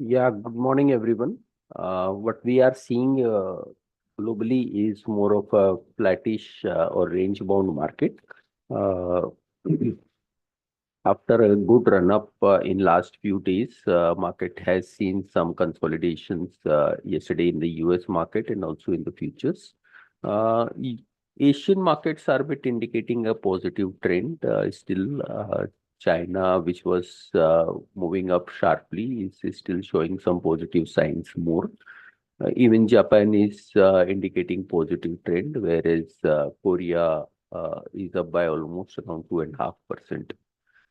Yeah, good morning, everyone. What we are seeing globally is more of a flattish or range-bound market. Uh, After a good run-up in last few days, market has seen some consolidations yesterday in the US market and also in the futures. Asian markets are bit indicating a positive trend. Still, China, which was moving up sharply, is still showing some positive signs more. Even Japan is indicating positive trend, whereas Korea is up by almost around 2.5%.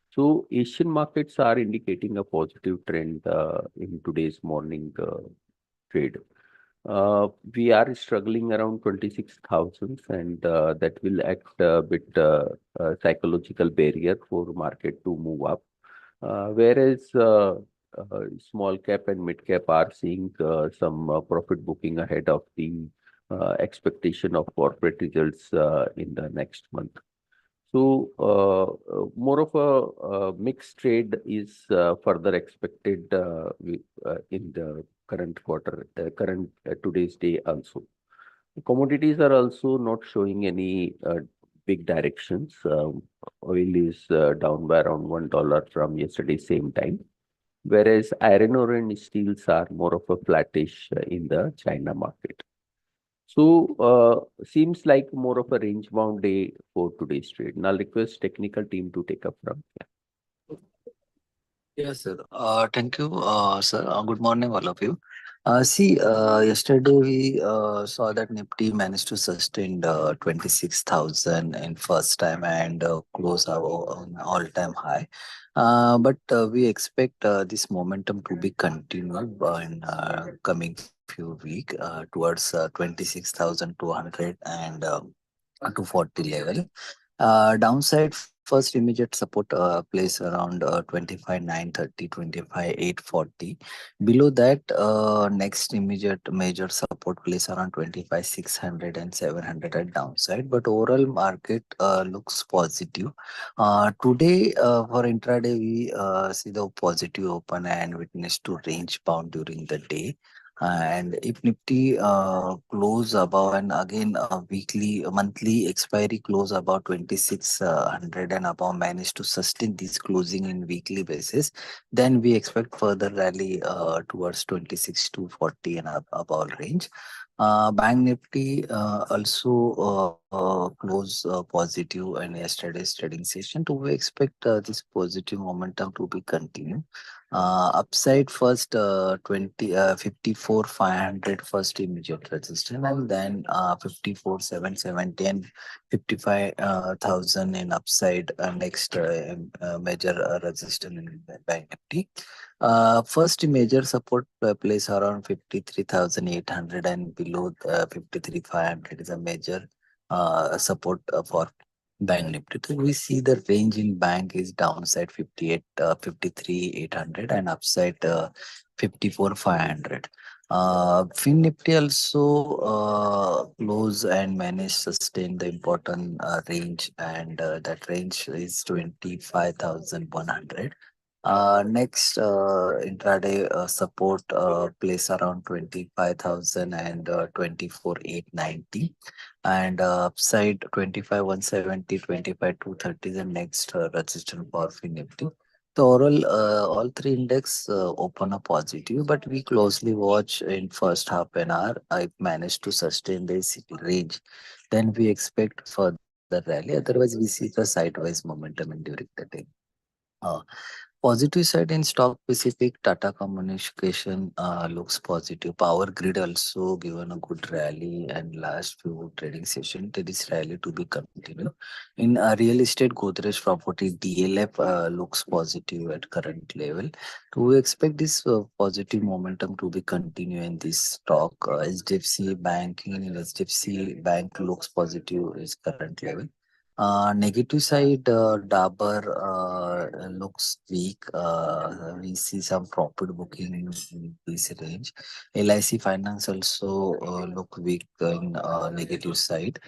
So Asian markets are indicating a positive trend in today's morning trade. We are struggling around 26,000, and that will act a bit psychological barrier for market to move up. Whereas small cap and mid cap are seeing some profit booking ahead of the expectation of corporate results in the next month. So, more of a mixed trade is further expected in the current quarter, current today's day also. Commodities are also not showing any big directions. Oil is down by around $1 from yesterday same time, whereas iron ore and steels are more of a flattish in the China market. So, seems like more of a range-bound day for today's trade. And I'll request technical team to take up from here. Yes, sir. Thank you, sir. Good morning, all of you. Yesterday we saw that Nifty managed to sustain 26,000 in first time and close our all-time high. But we expect this momentum to be continued in coming few week towards 26,200 and 240 level. Downside first immediate support plays around 25,930, 25,840. Below that, next immediate major support plays around 25,600 and 700 at downside. But overall market looks positive. Today for intraday we see the positive open and witness to range bound during the day. And if Nifty close above and again weekly, monthly expiry close about 2600 and above manage to sustain this closing in weekly basis, then we expect further rally towards 26 to 40 and above range. Bank Nifty also close positive in yesterday's trading session. Do we expect this positive momentum to be continued? Upside first 54 500 first immediate resistance, and then 54 770 and 55,000 in upside next major resistance in Bank Nifty. First major support place around 53,800 and below 53,500 is a major support for Bank Nifty. So we see the range in bank is downside 58, 53,800 and upside 54,500. Fin Nifty also close and manage sustain the important range, and that range is 25,100. Next, intraday support place around 25,000 and 24,890, and upside 25,170, 25,230 is the next resistance for Nifty. The overall, all three index open a positive, but we closely watch in first half an hour. I managed to sustain this range, then we expect further rally. Otherwise, we see the sideways momentum in during the day. Uh, Positive side in stock specific, Tata Communication looks positive. Power Grid also given a good rally, and last few trading session there is rally to be continued. In real estate, Godrej Property DLF looks positive at current level. Do we expect this positive momentum to be continue in this stock? HDFC Bank looks positive is current level. Negative side, Dabur looks weak. We see some profit booking in this range. LIC Finance also look weak in negative side.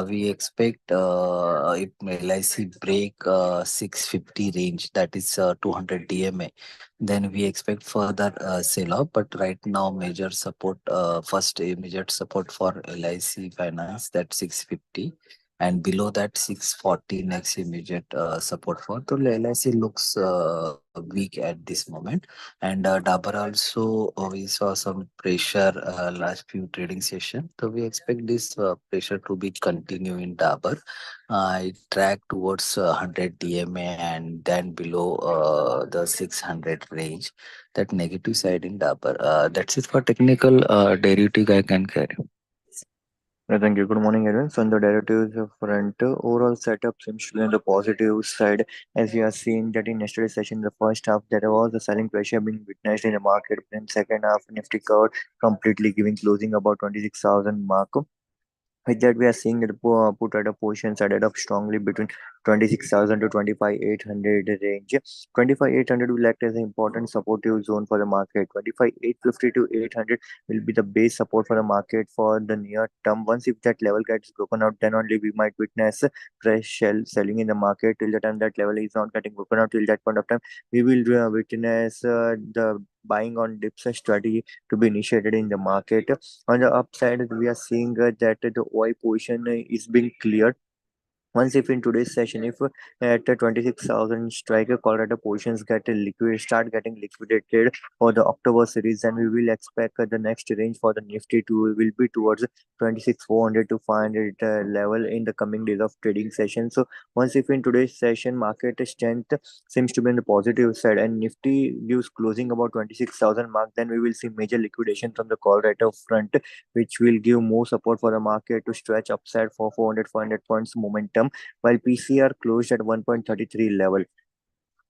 We expect if LIC break 650 range, that is 200 DMA, then we expect further sell off. But right now, major support, first immediate support for LIC Finance, that 650, and below that 640 next immediate support for. So LIC looks weak at this moment, and Dabur also we saw some pressure last few trading session. So we expect this pressure to be continue in Dabur. It track towards 100 DMA and then below the 600 range. That negative side in Dabur. That's it for technical derivative I can carry. Thank you. Good morning, everyone. So, on the derivatives front, overall setup seems to be on the positive side, as we are seeing that in yesterday's session, the first half, there was a selling pressure being witnessed in the market. In second half, Nifty covered completely, giving closing about 26,000 mark. With that, we are seeing that the put order positions added up strongly between 26,000 to 25,800 range. 25,800 will act as an important supportive zone for the market. 25,850 to 800 will be the base support for the market for the near term. Once if that level gets broken out, then only we might witness fresh selling in the market. Till the time that level is not getting broken out, till that point of time, we will witness the buying on dips strategy to be initiated in the market. On the upside, we are seeing that the OI position is being cleared. Once if in today's session, if at 26,000 striker Colorado positions get start getting liquidated for the October series, then we will expect the next range for the Nifty to will be towards 26,400 to 500 level in the coming days of trading session. So once if in today's session market strength seems to be on the positive side and Nifty gives closing about 26,000 mark, then we will see major liquidation from the Colorado front, which will give more support for the market to stretch upside for 400 500 points momentum, while PCR closed at 1.33 level.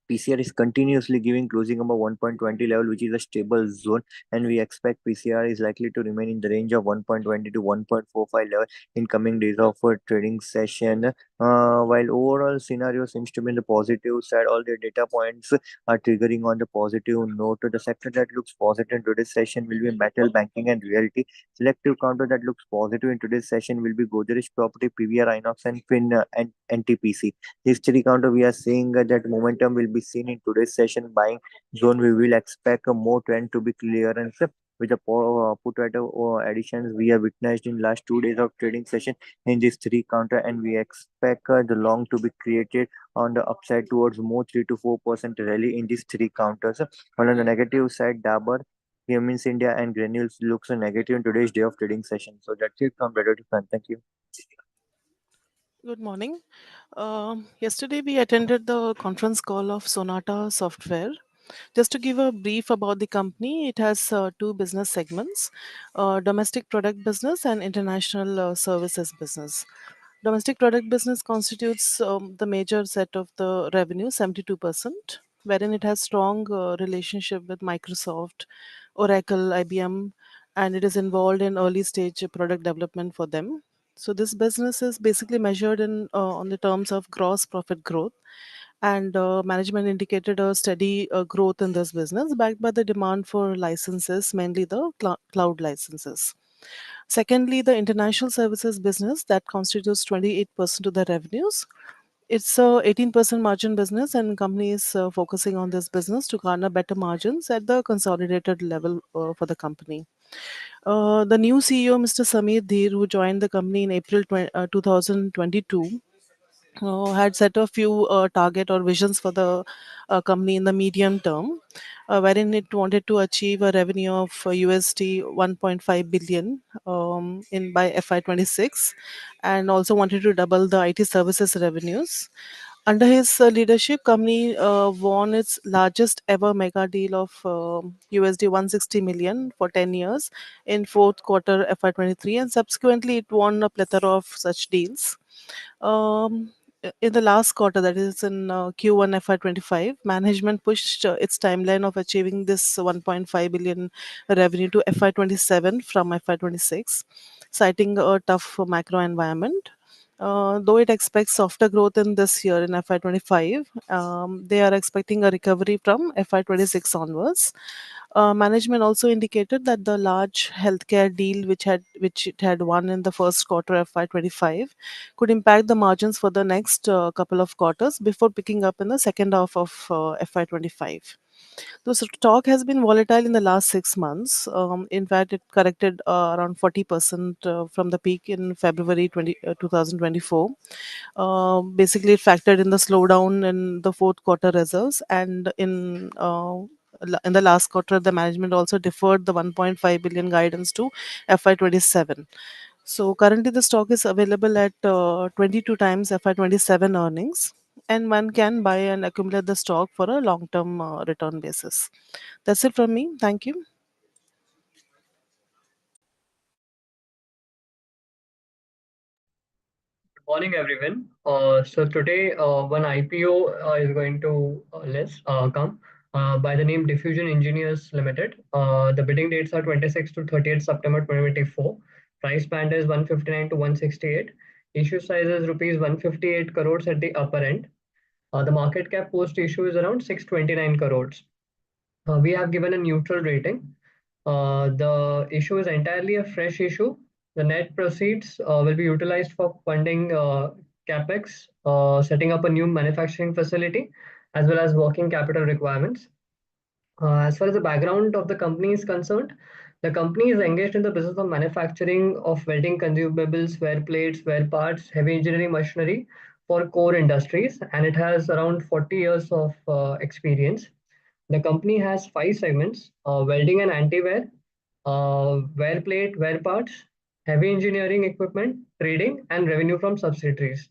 PCR is continuously giving closing about 1.20 level, which is a stable zone, and we expect PCR is likely to remain in the range of 1.20 to 1.45 level in coming days of a trading session. While overall scenario seems to be in the positive side, all the data points are triggering on the positive note. The sector that looks positive in today's session will be metal, banking, and realty. Selective counter that looks positive in today's session will be Godrej Property, PVR, Inox, and Fin and NTPC. History counter, we are seeing that momentum will be seen in today's session. Buying zone, we will expect a more trend to be clearance with the put writer additions we have witnessed in last 2 days of trading session in this three counter, and we expect the long to be created on the upside towards more 3 to 4% rally in these three counters. While on the negative side, Dabur, Cummins India, and Granules looks negative in today's day of trading session. So that's it from Better to Fun. Thank you. Good morning. Yesterday, we attended the conference call of Sonata Software. Just to give a brief about the company, it has two business segments, domestic product business and international services business. Domestic product business constitutes the major set of the revenue, 72%, wherein it has strong relationship with Microsoft, Oracle, IBM, and it is involved in early stage product development for them. So this business is basically measured in on the terms of gross profit growth, and management indicated a steady growth in this business backed by the demand for licenses, mainly the cloud licenses. Secondly, the international services business that constitutes 28% of the revenues. It's a 18% margin business, and company is focusing on this business to garner better margins at the consolidated level for the company. The new CEO, Mr. Samir Dheer, who joined the company in April 2022, had set a few target or visions for the company in the medium term, wherein it wanted to achieve a revenue of USD 1.5 billion in by FY26, and also wanted to double the IT services revenues. Under his leadership, company won its largest ever mega deal of USD 160 million for 10 years in fourth quarter FY23, and subsequently it won a plethora of such deals. In the last quarter, that is in Q1 FY25, management pushed its timeline of achieving this 1.5 billion revenue to FY27 from FY26, citing a tough macro environment. Though it expects softer growth in this year in FY25, they are expecting a recovery from FY26 onwards. Management also indicated that the large healthcare deal which it had won in the first quarter FY25 could impact the margins for the next couple of quarters before picking up in the second half of FY25. The stock has been volatile in the last 6 months. In fact, it corrected around 40% from the peak in February 2024. Basically, it factored in the slowdown in the fourth quarter reserves, and in the last quarter, the management also deferred the 1.5 billion guidance to FY27. So currently, the stock is available at 22 times FY27 earnings, and one can buy and accumulate the stock for a long-term return basis. That's it from me. Thank you. Morning, everyone. So today, one IPO is going to come by the name Diffusion Engineers Limited. The bidding dates are 26 to 30th September 2024. Price band is 159 to 168. Issue size is rupees 158 crores at the upper end. The market cap post issue is around 629 crores. We have given a neutral rating. The issue is entirely a fresh issue. The net proceeds will be utilized for funding capex, setting up a new manufacturing facility, as well as working capital requirements. As far as the background of the company is concerned, the company is engaged in the business of manufacturing of welding consumables, wear plates, wear parts, heavy engineering machinery for core industries, and it has around 40 years of experience. The company has 5 segments: welding and anti-wear, wear plate, wear parts, heavy engineering equipment, trading, and revenue from subsidiaries.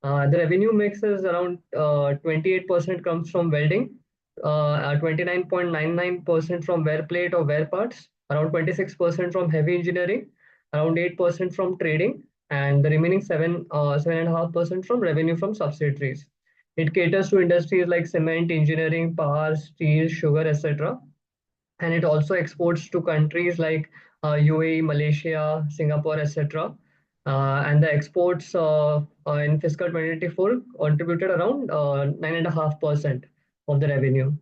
The revenue mix is around 28% comes from welding, 29.99% from wear plate or wear parts, around 26% from heavy engineering, around 8% from trading, and the remaining 7.5% from revenue from subsidiaries. It caters to industries like cement, engineering, power, steel, sugar, etc. And it also exports to countries like UAE, Malaysia, Singapore, etc. And the exports in fiscal 2024 contributed around 9.5% of the revenue.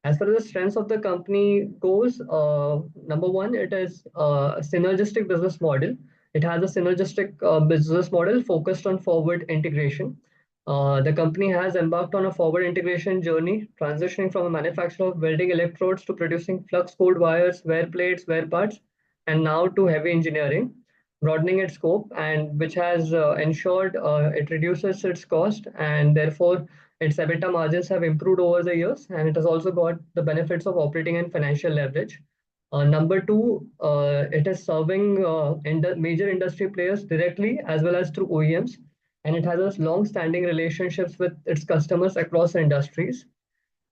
As far as the strengths of the company goes, number one, it is a synergistic business model. It has a synergistic business model focused on forward integration. The company has embarked on a forward integration journey, transitioning from a manufacturer of welding electrodes to producing flux cooled wires, wear plates, wear parts, and now to heavy engineering, broadening its scope, and which has ensured it reduces its cost, and therefore its EBITDA margins have improved over the years, and it has also got the benefits of operating and financial leverage. Number two, it is serving major industry players directly as well as through OEMs, and it has a long-standing relationships with its customers across industries.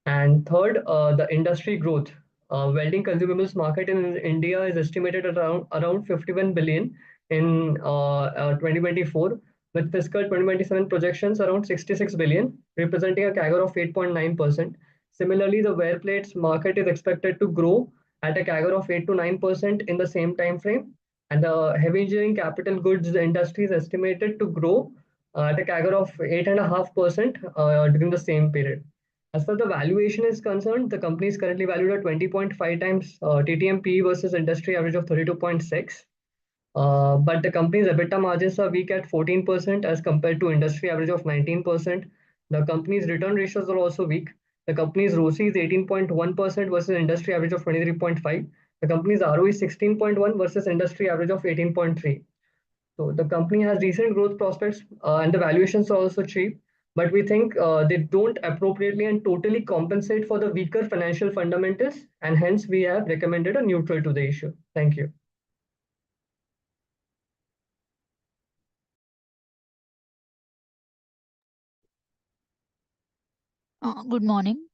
And third, the industry growth. Welding consumables market in India is estimated at around 51 billion in 2024, with fiscal 2027 projections around 66 billion, representing a CAGR of 8.9%. Similarly, the wear plates market is expected to grow at a CAGR of 8 to 9% in the same time frame, and the heavy engineering capital goods industry is estimated to grow at a CAGR of 8.5% during the same period. As far as the valuation is concerned, the company is currently valued at 20.5 times TTM PE versus industry average of 32.6. But the company's EBITDA margins are weak at 14% as compared to industry average of 19%. The company's return ratios are also weak. The company's ROCE is 18.1% versus industry average of 23.5. The company's ROE is 16.1 versus industry average of 18.3. So the company has decent growth prospects and the valuations are also cheap, but we think they don't appropriately and totally compensate for the weaker financial fundamentals, and hence we have recommended a neutral to the issue. Thank you. Good morning.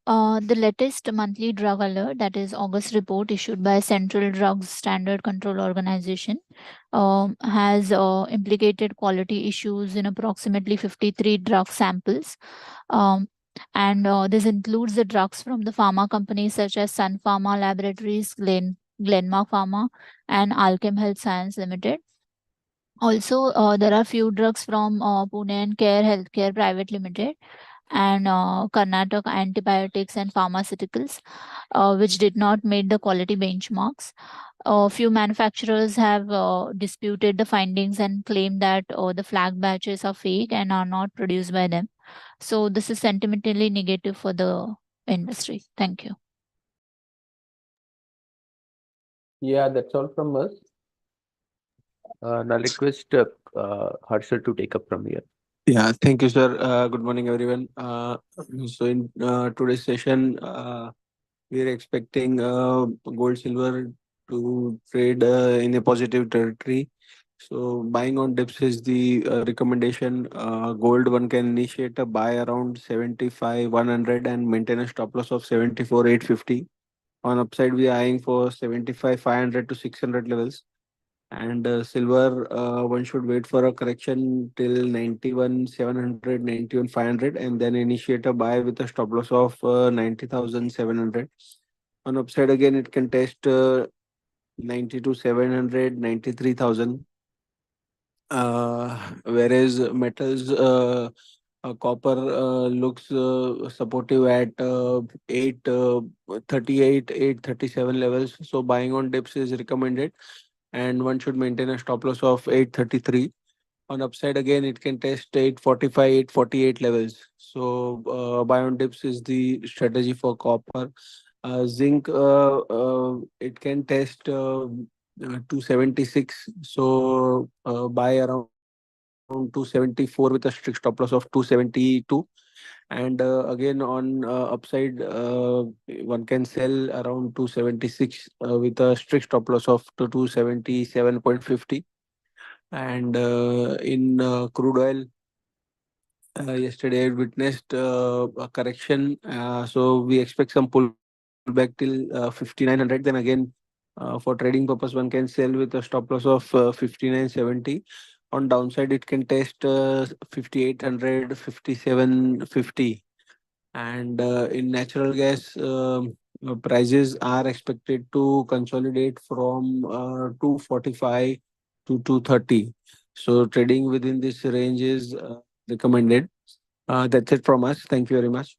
The latest monthly drug alert, that is August report issued by Central Drugs Standard Control Organization, has implicated quality issues in approximately 53 drug samples. And this includes the drugs from the pharma companies such as Sun Pharma Laboratories, Glenmark Pharma, and Alchem Health Science Limited. Also, there are few drugs from Pune and Care Healthcare Private Limited and Karnataka Antibiotics and Pharmaceuticals, which did not meet the quality benchmarks. A few manufacturers have disputed the findings and claimed that the flag batches are fake and are not produced by them. So this is sentimentally negative for the industry. Thank you. Yeah, that's all from us. Now request Harshal to take up from here. Yeah, thank you, sir. Good morning, everyone. So in today's session, we are expecting gold, silver to trade in a positive territory. So buying on dips is the recommendation. Gold, one can initiate a buy around 75, 100 and maintain a stop loss of 74, 850. On upside, we are eyeing for 75, 500 to 600 levels. And silver, one should wait for a correction till 91, 700, 91, 500, and then initiate a buy with a stop loss of 90,700. On upside, again, it can test 92, 700, 93,000. Whereas metals, copper looks supportive at 838, 837 levels. So buying on dips is recommended, and one should maintain a stop loss of 833. On upside, again, it can test 845, 848 levels. So buy on dips is the strategy for copper. Zinc, it can test 276. So buy around 274 with a strict stop loss of 272. And again, on upside, one can sell around 276 with a strict stop loss of 277.50. And in crude oil, yesterday I witnessed a correction. So we expect some pullback till 5,900. Then again, for trading purpose, one can sell with a stop loss of 5,970. On downside, it can test 5,800, 5,750. And in natural gas, prices are expected to consolidate from 245 to 230. So trading within this range is recommended. That's it from us. Thank you very much.